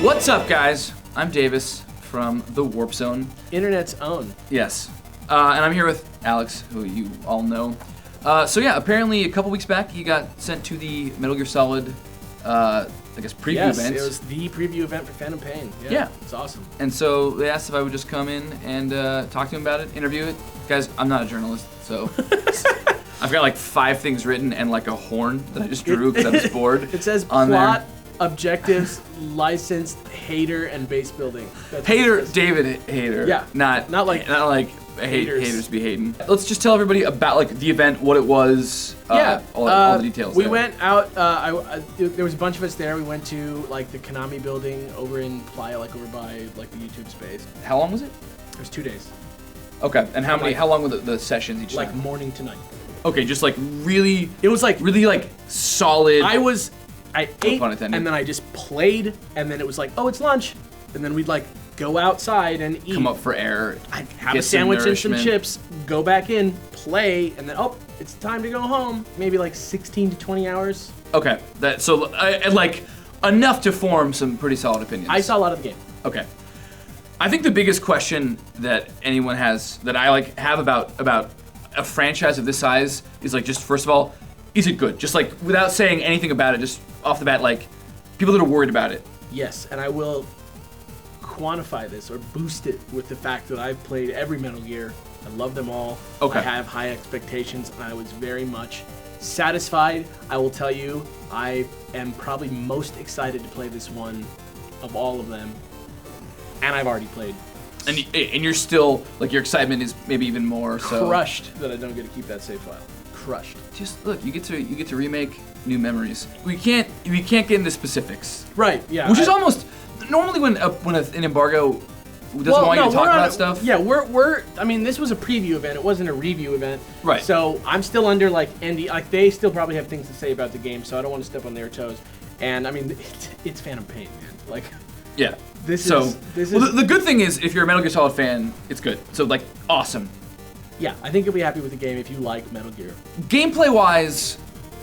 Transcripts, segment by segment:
What's up, guys? I'm Davis from the Warp Zone. Internet's own. Yes. And I'm here with Alex, who you all know. So yeah, apparently a couple weeks back, he got sent to the Metal Gear Solid, preview event. Yes, it was the preview event for Phantom Pain. Yeah. It's awesome. And so they asked if I would just come in and talk to him about it, interview it. Guys, I'm not a journalist, so I've got like 5 things written and like a horn that I just drew because I was bored. It says on plot, there. Objectives, licensed, hater, and base building. That's Hater, David Hater. Yeah. Not like haters. haters be hating. Let's just tell everybody about like the event, what it was, all the details. We went out. There was a bunch of us there. We went to like the Konami building over in Playa, like over by like the YouTube space. How long was it? It was 2 days. Okay, and how long were the sessions each Like time? morning to night. Okay, just like really. It was like really like solid. I ate, and then I just played, and then it was like, oh, it's lunch, and then we'd like go outside and eat. Come up for air. I'd have a sandwich and some chips, go back in, play, and then it's time to go home. Maybe like 16 to 20 hours. Okay, like enough to form some pretty solid opinions. I saw a lot of the game. Okay, I think the biggest question that anyone has that I like have about a franchise of this size is like, just first of all, is it good? Just like without saying anything about it, just off the bat, like people that are worried about it. Yes, and I will quantify this or boost it with the fact that I've played every Metal Gear. I love them all. Okay. I have high expectations, and I was very much satisfied. I will tell you, I am probably most excited to play this one of all of them, and I've already played. And you're still like, your excitement is maybe even more so crushed that I don't get to keep that save file. Crushed. Just look, you get to remake new memories. We can't get into specifics. Right. Yeah. Which is almost normally when an embargo doesn't want you to talk about stuff. Yeah, we're. I mean, this was a preview event. It wasn't a review event. Right. So I'm still under like ND. Like they still probably have things to say about the game, so I don't want to step on their toes. And I mean, it's Phantom Pain, man. Like. Yeah. This is. The good thing is, if you're a Metal Gear Solid fan, it's good. So like, awesome. Yeah, I think you'll be happy with the game if you like Metal Gear. Gameplay-wise,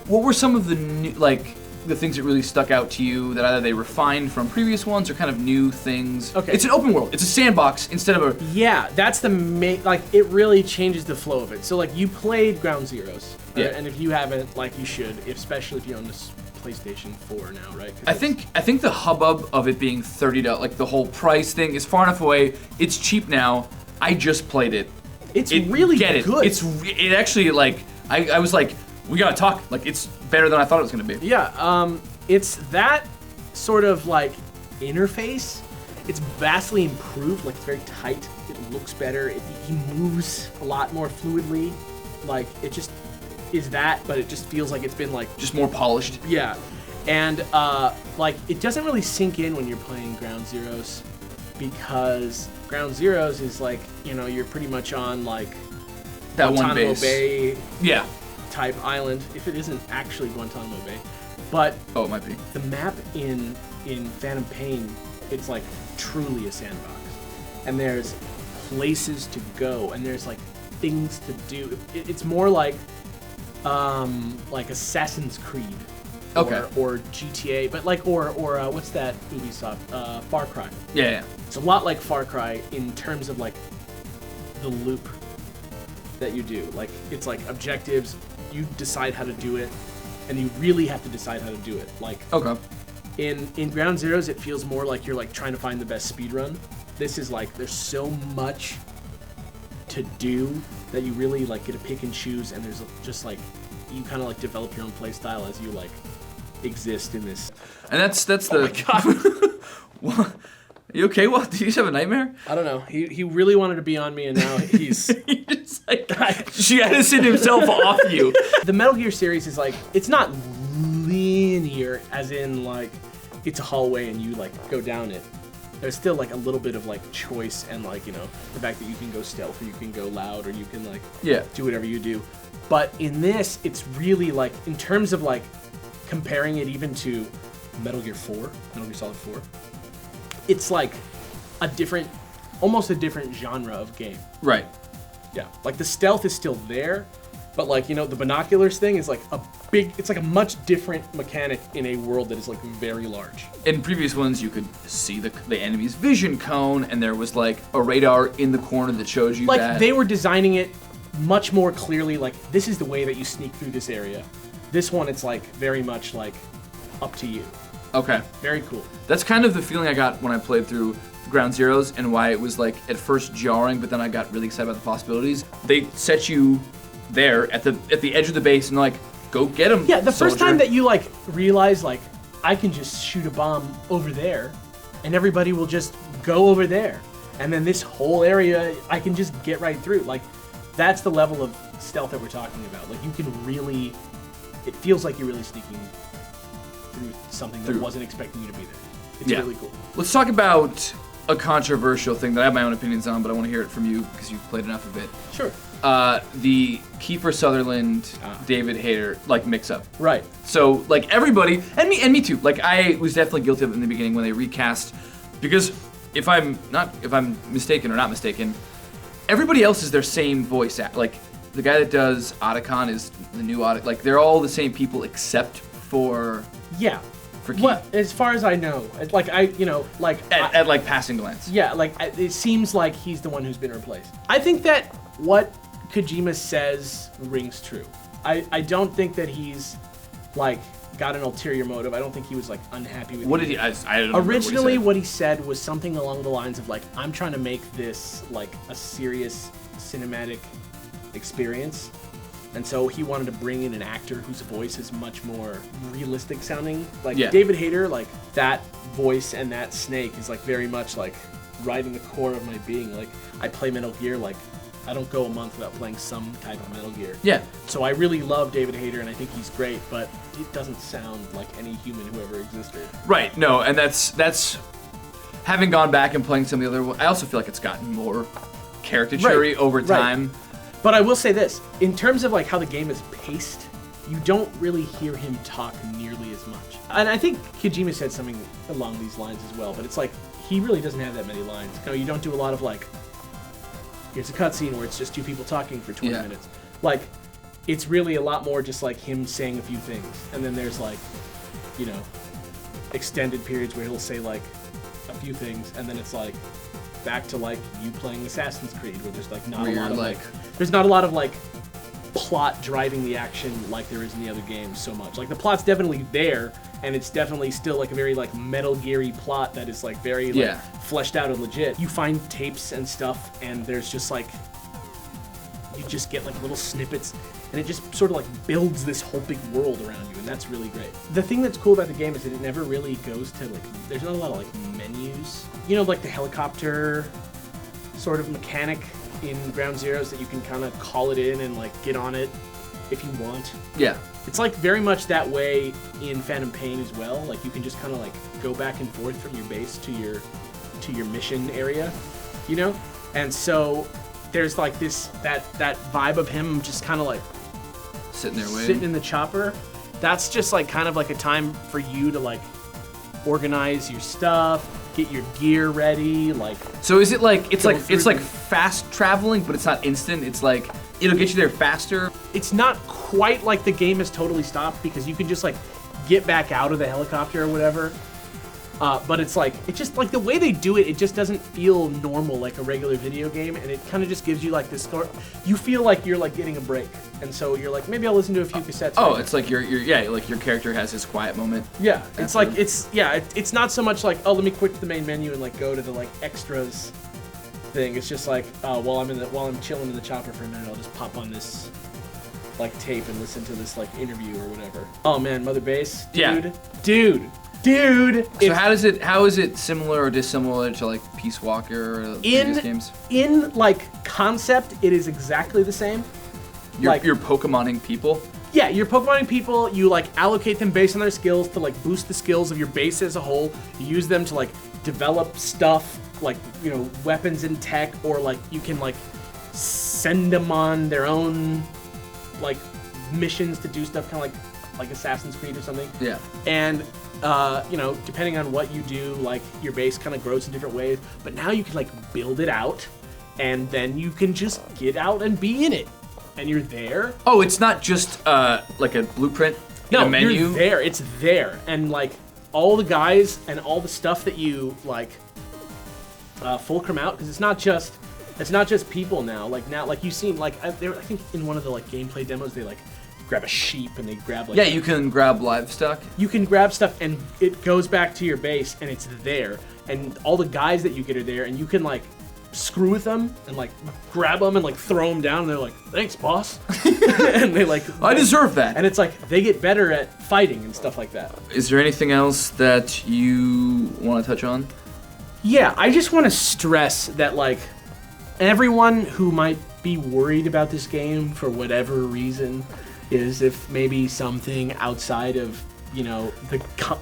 what were some of the new, the things that really stuck out to you that either they refined from previous ones or kind of new things? Okay. It's an open world. It's a sandbox instead of a... Yeah, that's the main... Like, it really changes the flow of it. So, like, you played Ground Zeroes. Yeah. And if you haven't, like, you should, especially if you own this PlayStation 4 now, right? I think the hubbub of it being $30, like the whole price thing, is far enough away. It's cheap now. I just played it. It's really good. It actually, like, I was like, we gotta talk. Like, it's better than I thought it was gonna be. Yeah, it's that sort of like interface. It's vastly improved. Like, it's very tight. It looks better. He moves a lot more fluidly. Like, it just is that, but it just feels like it's been like just more polished. Yeah, and like it doesn't really sink in when you're playing Ground Zeroes, because Ground Zeroes is like, you know, you're pretty much on like that Guantanamo one base. Bay, yeah, type island. If it isn't actually Guantanamo Bay, but it might be. The map in Phantom Pain, it's like truly a sandbox, and there's places to go, and there's like things to do. It's more like Assassin's Creed, or GTA, but like or what's that Ubisoft Far Cry? Yeah. It's a lot like Far Cry in terms of like the loop that you do. Like, it's like objectives, you decide how to do it, and you really have to decide how to do it. Like, in Ground Zeroes, it feels more like you're like trying to find the best speed run. This is like, there's so much to do that you really like get to pick and choose, and there's just like, you kind of like develop your own play style as you like exist in this. And that's the. Oh my god! What? You okay? What? Did you just have a nightmare? I don't know. He really wanted to be on me, and now he's just like jettisoned himself off you. The Metal Gear series is like, it's not linear, as in like it's a hallway and you like go down it. There's still like a little bit of like choice, and like, you know, the fact that you can go stealth, or you can go loud, or you can like do whatever you do. But in this, it's really like, in terms of like comparing it even to Metal Gear 4, Metal Gear Solid 4, it's like almost a different genre of game. Right. Yeah. Like, the stealth is still there, but like, you know, the binoculars thing is like a big. It's like a much different mechanic in a world that is like very large. In previous ones, you could see the enemy's vision cone, and there was like a radar in the corner that shows you Like that. they were designing it much more clearly. Like this is the way that you sneak through this area. This one, it's like very much like up to you. Okay. Very cool. That's kind of the feeling I got when I played through Ground Zeroes, and why it was like at first jarring, but then I got really excited about the possibilities. They set you there at the edge of the base and like, go get him. Yeah, the first soldier. time that you like realize like I can just shoot a bomb over there, and everybody will just go over there, and then this whole area I can just get right through. Like that's the level of stealth that we're talking about. Like you can really, it feels like you're really sneaking through something that wasn't expecting you to be there. It's really cool. Let's talk about a controversial thing that I have my own opinions on, but I want to hear it from you because you've played enough of it. Sure. The Kiefer Sutherland, David Hayter like mix-up. Right. So like everybody, and me too. Like I was definitely guilty of it in the beginning when they recast, because if I'm mistaken or not mistaken, everybody else is their same voice act. Like the guy that does Otacon is the new Otacon. Like they're all the same people except for for Keith. Well, as far as I know, like at like passing glance. Yeah, like it seems like he's the one who's been replaced. I think that what Kojima says rings true. I don't think that he's like got an ulterior motive. I don't think he was like unhappy with. What did he? I don't know Originally, what he said was something along the lines of like, I'm trying to make this like a serious cinematic experience. And so he wanted to bring in an actor whose voice is much more realistic sounding. Like David Hayter, like that voice and that snake is like very much like right in the core of my being. Like I play Metal Gear, like I don't go a month without playing some type of Metal Gear. Yeah. So I really love David Hayter and I think he's great, but it doesn't sound like any human who ever existed. Right, no, and that's having gone back and playing some of the other, I also feel like it's gotten more caricature-y over time. Right. But I will say this, in terms of like how the game is paced, you don't really hear him talk nearly as much. And I think Kojima said something along these lines as well, but it's like, he really doesn't have that many lines. No, you don't do a lot of like, here's a cutscene where it's just two people talking for 20 minutes. Like, it's really a lot more just like him saying a few things. And then there's like, you know, extended periods where he'll say like a few things, and then it's like, back to like you playing Assassin's Creed, where there's like not a lot of like there's not a lot of like plot driving the action like there is in the other games so much. Like the plot's definitely there, and it's definitely still like a very like Metal Gear-y plot that is like very like fleshed out and legit. You find tapes and stuff, and there's just like you just get like little snippets, and it just sort of like builds this whole big world around you, and that's really great. The thing that's cool about the game is that it never really goes to like, there's not a lot of like menus. You know, like the helicopter sort of mechanic in Ground Zeroes that you can kind of call it in and like get on it if you want. Yeah. It's like very much that way in Phantom Pain as well. Like you can just kind of like go back and forth from your base to your mission area, you know? And so there's like this that vibe of him just kind of like sitting there waiting, sitting in the chopper. That's just like kind of like a time for you to like organize your stuff, get your gear ready, like. So is it like it's like fast traveling, but it's not instant? It's like it'll get you there faster. It's not quite like the game has totally stopped, because you can just like get back out of the helicopter or whatever. But it's like, it's just like the way they do it, it just doesn't feel normal like a regular video game, and it kind of just gives you like this, you feel like you're like getting a break, and so you're like, maybe I'll listen to a few cassettes. Oh, it's like like your character has his quiet moment. Yeah, it's like, it's not so much like, oh, let me quit to the main menu and like go to the like extras thing. It's just like, while I'm chilling in the chopper for a minute, I'll just pop on this like tape and listen to this like interview or whatever. Oh man, Mother Base, dude. So how is it similar or dissimilar to like Peace Walker or previous games? In like concept, it is exactly the same. You're Pokemoning people? Yeah, you're Pokemoning people. You like allocate them based on their skills to like boost the skills of your base as a whole. You use them to like develop stuff like, you know, weapons and tech, or like you can like send them on their own like missions to do stuff, kind of like Assassin's Creed or something. Yeah. And you know, depending on what you do, like your base kind of grows in different ways. But now you can like build it out, and then you can just get out and be in it. and you're there. Oh, it's not just like a blueprint in a menu? You're there. It's there. And, like, all the guys and all the stuff that you, like, fulcrum out, because it's not just people now. Like you've seen, like, I think in one of the, like, gameplay demos, they, like, grab a sheep and they grab, like... Yeah, you can grab livestock. You can grab stuff and it goes back to your base and it's there. And all the guys that you get are there and you can, like, screw with them and, like, grab them and, like, throw them down and they're like, thanks, boss. And they, like... I deserve that. And it's like, they get better at fighting and stuff like that. Is there anything else that you want to touch on? Yeah, I just want to stress that, like, everyone who might be worried about this game for whatever reason is if maybe something outside of, you know,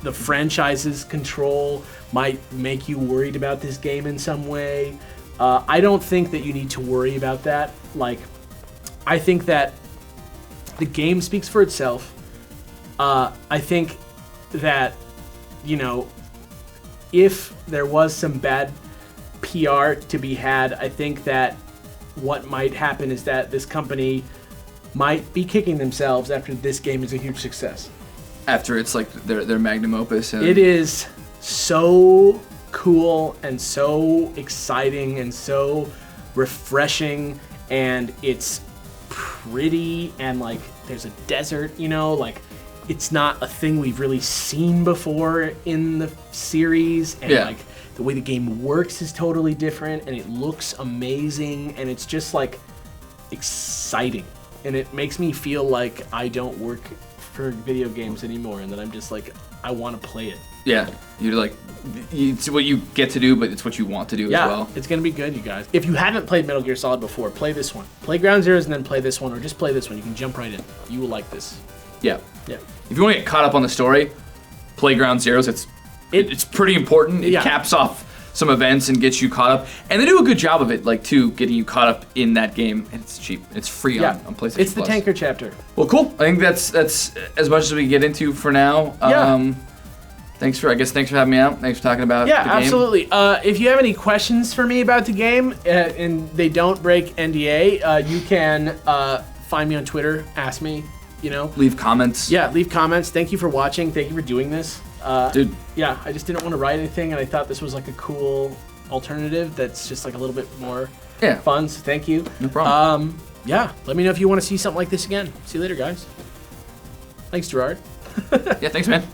the franchise's control might make you worried about this game in some way. I don't think that you need to worry about that. Like, I think that the game speaks for itself. I think that, you know, if there was some bad PR to be had, I think that what might happen is that this company might be kicking themselves after this game is a huge success. After it's like their magnum opus. And it is so cool and so exciting and so refreshing, and it's pretty, and like there's a desert, you know, like it's not a thing we've really seen before in the series, and like the way the game works is totally different, and it looks amazing, and it's just like exciting. And it makes me feel like I don't work for video games anymore, and that I'm just like, I want to play it. Yeah, you're like, it's what you get to do, but it's what you want to do as well. It's gonna be good, you guys. If you haven't played Metal Gear Solid before, play this one. Play Ground Zeroes and then play this one, or just play this one. You can jump right in. You will like this. Yeah. Yeah. If you want to get caught up on the story, play Ground Zeroes. It's pretty important. It caps off some events and gets you caught up, and they do a good job of it, like, too, getting you caught up in that game, and it's cheap. It's free on PlayStation It's the Plus. tanker chapter. Well, cool. I think that's as much as we can get into for now. Thanks for having me out. Thanks for talking about the game. Yeah, absolutely. If you have any questions for me about the game, and they don't break NDA, you can find me on Twitter, ask me, you know. Leave comments. Yeah, leave comments. Thank you for watching. Thank you for doing this. Dude. Yeah, I just didn't want to write anything, and I thought this was like a cool alternative that's just like a little bit more fun, so thank you. No problem. Yeah, let me know if you want to see something like this again. See you later, guys. Thanks, Gerard. Yeah, thanks, man.